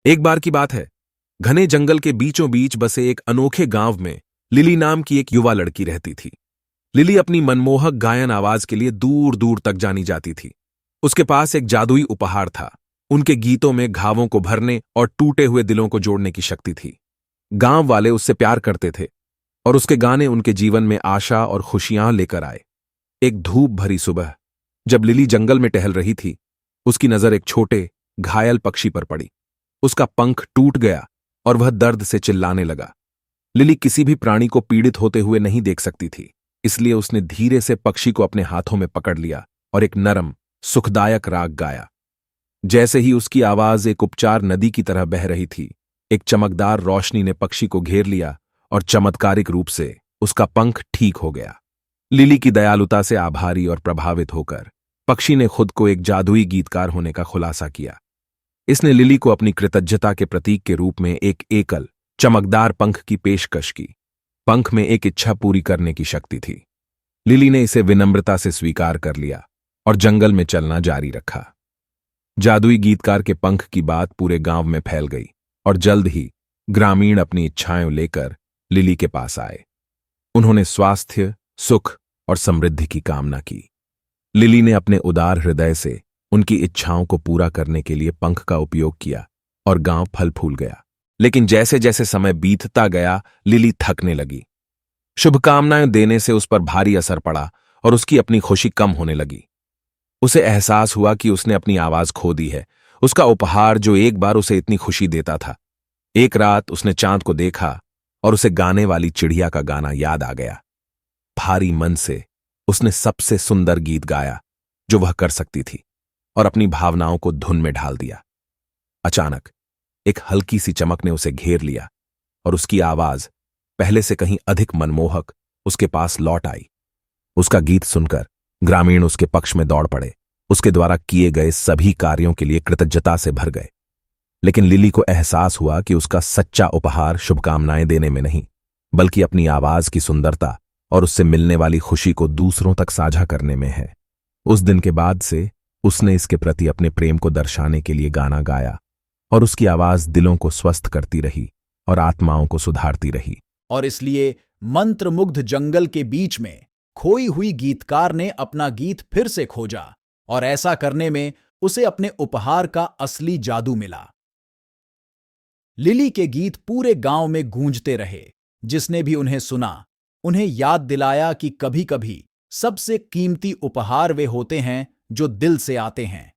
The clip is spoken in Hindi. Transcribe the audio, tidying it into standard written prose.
एक बार की बात है, घने जंगल के बीचों बीच बसे एक अनोखे गांव में लिली नाम की एक युवा लड़की रहती थी। लिली अपनी मनमोहक गायन आवाज के लिए दूर दूर तक जानी जाती थी। उसके पास एक जादुई उपहार था। उनके गीतों में घावों को भरने और टूटे हुए दिलों को जोड़ने की शक्ति थी। गांव वाले उससे प्यार करते थे और उसके गाने उनके जीवन में आशा और खुशियां लेकर आए। एक धूप भरी सुबह, जब लिली जंगल में टहल रही थी, उसकी नजर एक छोटे घायल पक्षी पर पड़ी। उसका पंख टूट गया और वह दर्द से चिल्लाने लगा। लिली किसी भी प्राणी को पीड़ित होते हुए नहीं देख सकती थी, इसलिए उसने धीरे से पक्षी को अपने हाथों में पकड़ लिया और एक नरम, सुखदायक राग गाया। जैसे ही उसकी आवाज एक उपचार नदी की तरह बह रही थी, एक चमकदार रोशनी ने पक्षी को घेर लिया और चमत्कारिक रूप से उसका पंख ठीक हो गया। लिली की दयालुता से आभारी और प्रभावित होकर पक्षी ने खुद को एक जादुई गीतकार होने का खुलासा किया। इसने लिली को अपनी कृतज्ञता के प्रतीक के रूप में एक एकल, चमकदार पंख की पेशकश की। पंख में एक इच्छा पूरी करने की शक्ति थी। लिली ने इसे विनम्रता से स्वीकार कर लिया और जंगल में चलना जारी रखा। जादुई गीतकार के पंख की बात पूरे गांव में फैल गई और जल्द ही ग्रामीण अपनी इच्छाएं लेकर लिली के पास आए। उन्होंने स्वास्थ्य, सुख और समृद्धि की कामना की। लिली ने अपने उदार हृदय से उनकी इच्छाओं को पूरा करने के लिए पंख का उपयोग किया और गांव फल फूल गया। लेकिन जैसे जैसे समय बीतता गया, लिली थकने लगी। शुभकामनाएं देने से उस पर भारी असर पड़ा और उसकी अपनी खुशी कम होने लगी। उसे एहसास हुआ कि उसने अपनी आवाज खो दी है, उसका उपहार जो एक बार उसे इतनी खुशी देता था। एक रात उसने चांद को देखा और उसे गाने वाली चिड़िया का गाना याद आ गया। भारी मन से उसने सबसे सुंदर गीत गाया जो वह कर सकती थी और अपनी भावनाओं को धुन में ढाल दिया। अचानक एक हल्की सी चमक ने उसे घेर लिया और उसकी आवाज पहले से कहीं अधिक मनमोहक उसके पास लौट आई। उसका गीत सुनकर ग्रामीण उसके पक्ष में दौड़ पड़े, उसके द्वारा किए गए सभी कार्यों के लिए कृतज्ञता से भर गए। लेकिन लिली को एहसास हुआ कि उसका सच्चा उपहार शुभकामनाएं देने में नहीं, बल्कि अपनी आवाज की सुंदरता और उससे मिलने वाली खुशी को दूसरों तक साझा करने में है। उस दिन के बाद से उसने इसके प्रति अपने प्रेम को दर्शाने के लिए गाना गाया और उसकी आवाज दिलों को स्वस्थ करती रही और आत्माओं को सुधारती रही। और इसलिए मंत्रमुग्ध जंगल के बीच में खोई हुई गीतकार ने अपना गीत फिर से खोजा और ऐसा करने में उसे अपने उपहार का असली जादू मिला। लिली के गीत पूरे गांव में गूंजते रहे। जिसने भी उन्हें सुना, उन्हें याद दिलाया कि कभी-कभी सबसे कीमती उपहार वे होते हैं जो दिल से आते हैं।